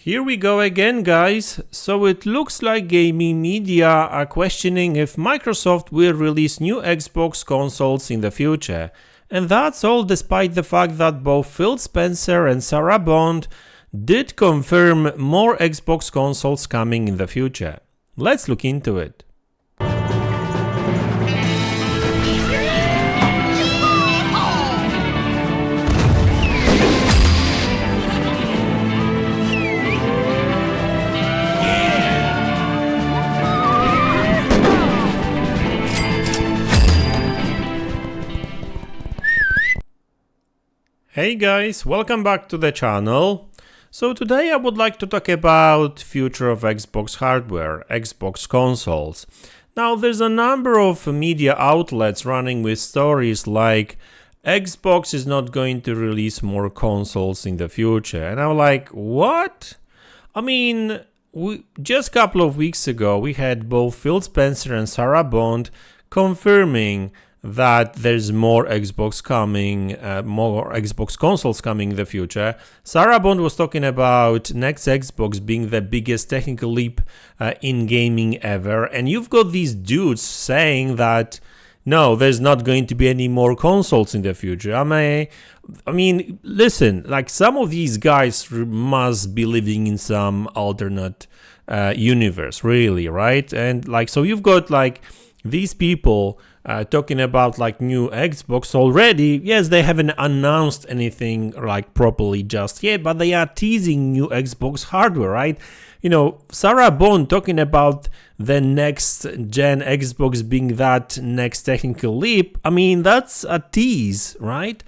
Here we go again, guys. So it looks like gaming media are questioning if Microsoft will release new Xbox consoles in the future. And that's all despite the fact that both Phil Spencer and Sarah Bond did confirm more Xbox consoles coming in the future. Let's look into it. Hey guys, welcome back to the channel. So today I would like to talk about future of Xbox hardware, Xbox consoles. Now there's a number of media outlets running with stories like Xbox is not going to release more consoles in the future. And I'm like, what? I mean, just a couple of weeks ago we had both Phil Spencer and Sarah Bond confirming that there's more Xbox coming, more Xbox consoles coming in the future. Sarah Bond was talking about next Xbox being the biggest technical leap in gaming ever, and you've got these dudes saying that no, there's not going to be any more consoles in the future. I mean, listen, like some of these guys must be living in some alternate universe, really, right? And like, so you've got like these people talking about like new Xbox already. Yes, they haven't announced anything like properly just yet, but they are teasing new Xbox hardware, right? You know, Sarah Bond talking about the next gen Xbox being that next technical leap. I mean, that's a tease, right?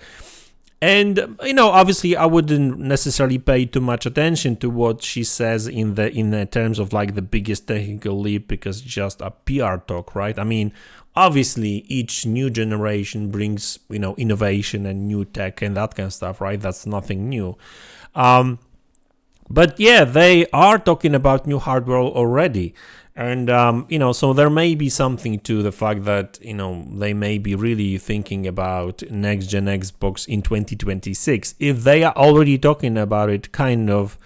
And you know, obviously, I wouldn't necessarily pay too much attention to what she says in the terms of like the biggest technical leap, because it's just a PR talk, right? I mean, obviously, each new generation brings, you know, innovation and new tech and that kind of stuff, right? That's nothing new. But yeah, they are talking about new hardware already. And, you know, so there may be something to the fact that, you know, they may be really thinking about next-gen Xbox in 2026. If they are already talking about it, kind of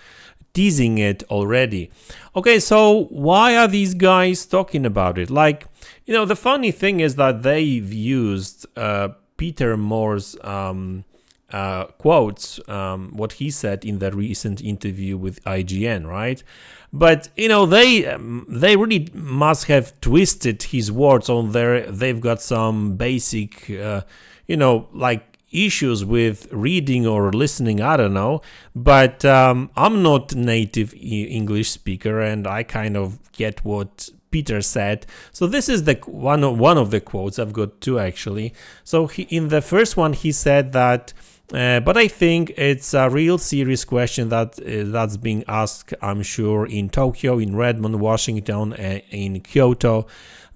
teasing it already. Okay, so why are these guys talking about it? Like, you know, the funny thing is that they've used Peter Moore's quotes, what he said in the recent interview with IGN, right? But you know, they really must have twisted his words on there. They've got some basic, you know, like issues with reading or listening. I don't know, but I'm not native English speaker, and I kind of get what Peter said. So this is the one of the quotes. I've got two actually. So in the first one, he said that. But I think it's a real serious question that's being asked, I'm sure, in Tokyo, in Redmond, Washington, in Kyoto.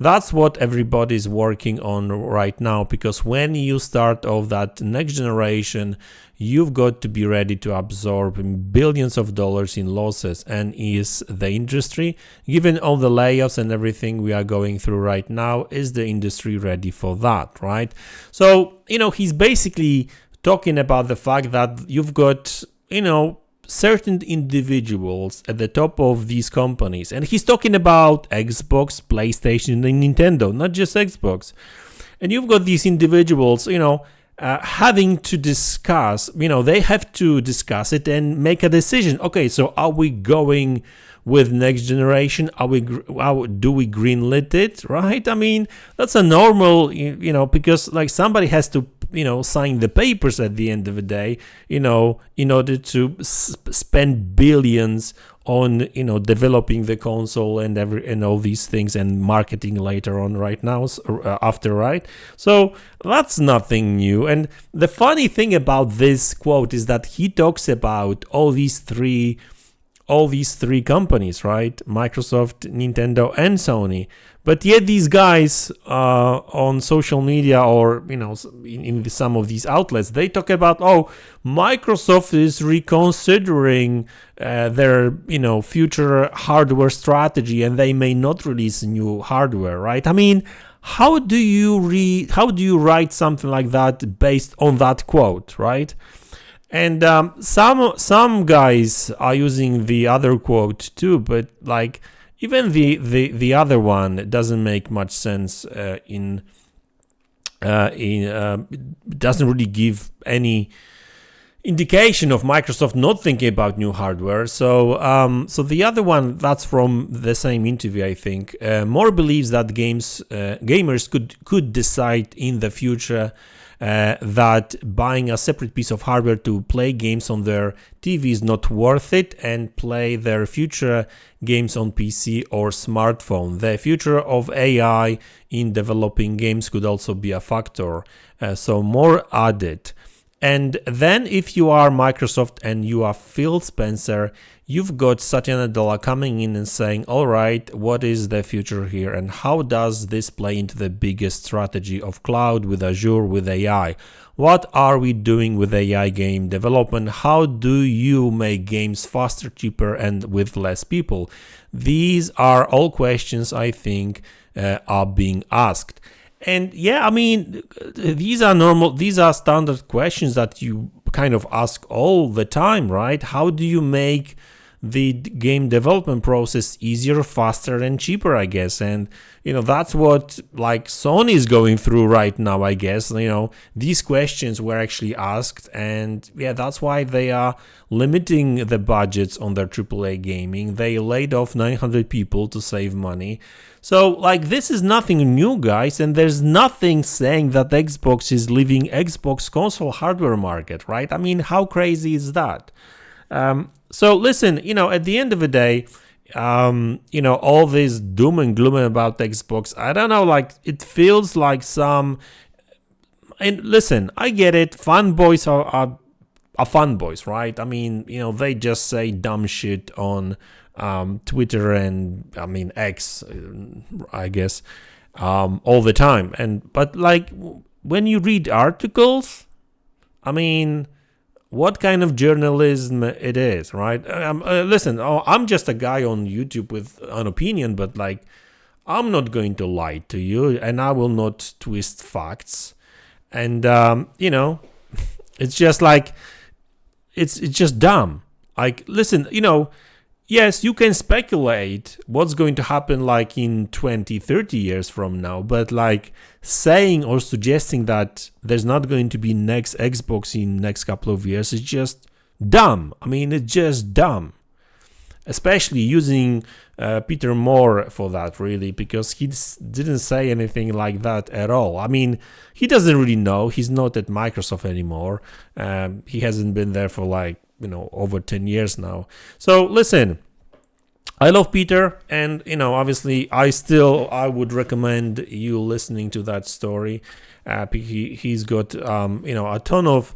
That's what everybody's working on right now, because when you start off that next generation, you've got to be ready to absorb billions of dollars in losses. And is the industry, given all the layoffs and everything we are going through right now, is the industry ready for that, right? So, you know, he's basically talking about the fact that you've got, you know, certain individuals at the top of these companies. And he's talking about Xbox, PlayStation, and Nintendo, not just Xbox. And you've got these individuals, you know, having to discuss, you know, they have to discuss it and make a decision. Okay, so are we going with next generation? Do we greenlit it, right? I mean, that's a normal, you know, because like somebody has to, you know, sign the papers at the end of the day, you know, in order to spend billions on, you know, developing the console and all these things and marketing later on right now, after, right? So that's nothing new. And the funny thing about this quote is that he talks about all these three companies, right? Microsoft, Nintendo, and Sony. But yet these guys on social media, or you know, in some of these outlets, they talk about, oh, Microsoft is reconsidering their, you know, future hardware strategy, and they may not release new hardware, right? I mean, how do you write something like that based on that quote, right? And some guys are using the other quote too, but like even the other one doesn't make much sense. It doesn't really give any indication of Microsoft not thinking about new hardware. So the other one, that's from the same interview, I think. More believes that gamers could decide in the future that buying a separate piece of hardware to play games on their TV is not worth it, and play their future games on PC or smartphone. The future of AI in developing games could also be a factor. So more added. And then if you are Microsoft and you are Phil Spencer, you've got Satya Nadella coming in and saying, all right, what is the future here? And how does this play into the biggest strategy of cloud with Azure, with AI? What are we doing with AI game development? How do you make games faster, cheaper, and with less people? These are all questions I think are being asked. And yeah, I mean, these are standard questions that you kind of ask all the time, right? How do you make the game development process easier, faster, and cheaper, I guess? And, that's what like Sony is going through right now, I guess. These questions were actually asked, and yeah, that's why they are limiting the budgets on their AAA gaming. They laid off 900 people to save money. So, like, this is nothing new, guys, and there's nothing saying that Xbox is leaving Xbox console hardware market, right? I mean, how crazy is that? So, listen, at the end of the day, all this doom and gloom about Xbox, I don't know, like, it feels like some... And listen, I get it, fanboys are fanboys, right? I mean, they just say dumb shit on... Twitter and X, I guess, all the time. But like when you read articles, what kind of journalism it is, right? Listen, I'm just a guy on YouTube with an opinion, but like I'm not going to lie to you, and I will not twist facts. And it's just like it's just dumb. Like, listen, yes, you can speculate what's going to happen like in 20, 30 years from now, but like saying or suggesting that there's not going to be next Xbox in next couple of years is just dumb. It's just dumb. Especially using Peter Moore for that, really, because he didn't say anything like that at all. He doesn't really know. He's not at Microsoft anymore. He hasn't been there for like, over 10 years now. So listen, I love Peter, and obviously I would recommend you listening to that story. He's got a ton of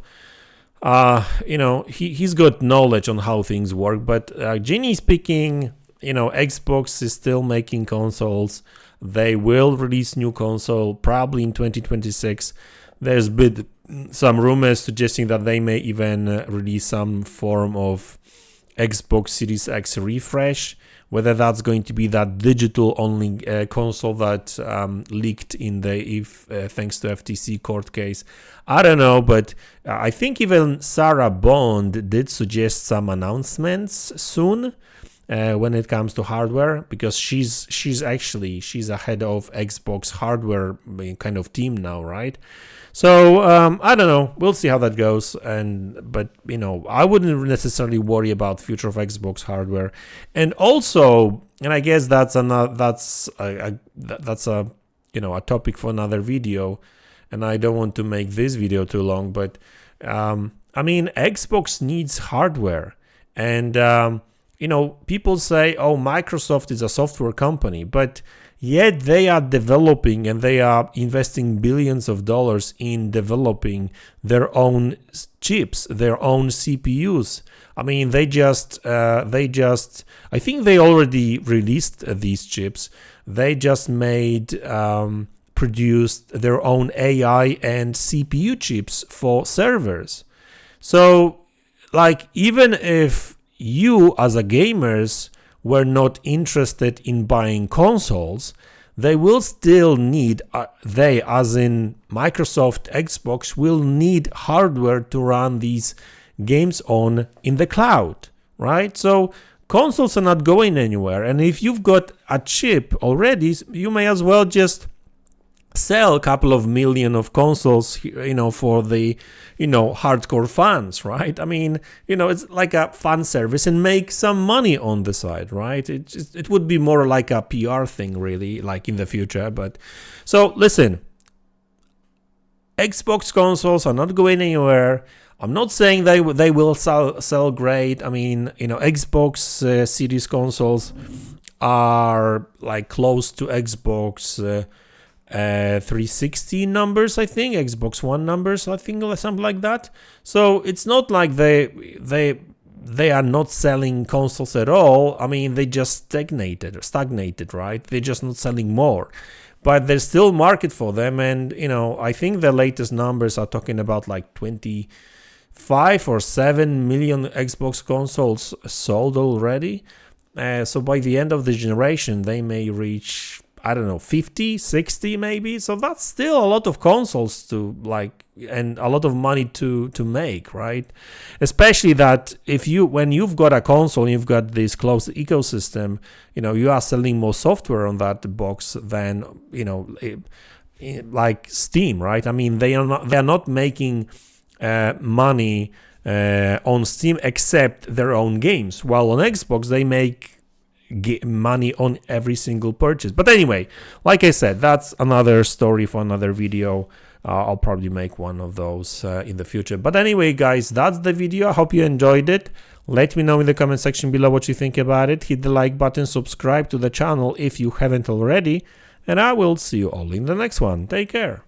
he's got knowledge on how things work. But generally speaking, Xbox is still making consoles. They will release new console probably in 2026. There's been some rumors suggesting that they may even release some form of Xbox Series X refresh. Whether that's going to be that digital only console that leaked in the thanks to FTC court case, I don't know. But I think even Sarah Bond did suggest some announcements soon when it comes to hardware, because she's a head of Xbox hardware kind of team now, right? So I don't know. We'll see how that goes. But I wouldn't necessarily worry about future of Xbox hardware. And also, and I guess that's a topic for another video. And I don't want to make this video too long. But Xbox needs hardware. And people say, oh, Microsoft is a software company, but yet they are developing and they are investing billions of dollars in developing their own chips, their own CPUs. I think they already released these chips. They just produced their own AI and CPU chips for servers. So, like, even if you as a gamers were not interested in buying consoles, they will still need, they as in Microsoft, Xbox, will need hardware to run these games on in the cloud, right? So consoles are not going anywhere, and if you've got a chip already, you may as well just sell a couple of million of consoles, for the, hardcore fans, right? I mean, it's like a fan service and make some money on the side, right? It would be more like a PR thing, really, like in the future. But so listen, Xbox consoles are not going anywhere. I'm not saying they will sell great. I mean, Xbox Series consoles are like close to Xbox 360 numbers, I think, Xbox One numbers, I think, or something like that. So it's not like they are not selling consoles at all. I mean, they just stagnated, right? They're just not selling more. But there's still market for them, and I think the latest numbers are talking about like 25 or 7 million Xbox consoles sold already. So by the end of the generation, they may reach, I don't know, 50, 60 maybe. So that's still a lot of consoles to and a lot of money to make, right? Especially that when you've got a console, you've got this closed ecosystem, you are selling more software on that box than, like Steam, right? I mean, they are not making money on Steam except their own games, while on Xbox they make money on every single purchase. But anyway, like I said, that's another story for another video. I'll probably make one of those in the future. But anyway, guys, that's the video. I hope you enjoyed it. Let me know in the comment section below what you think about it. Hit the like button, subscribe to the channel if you haven't already, and I will see you all in the next one. Take care.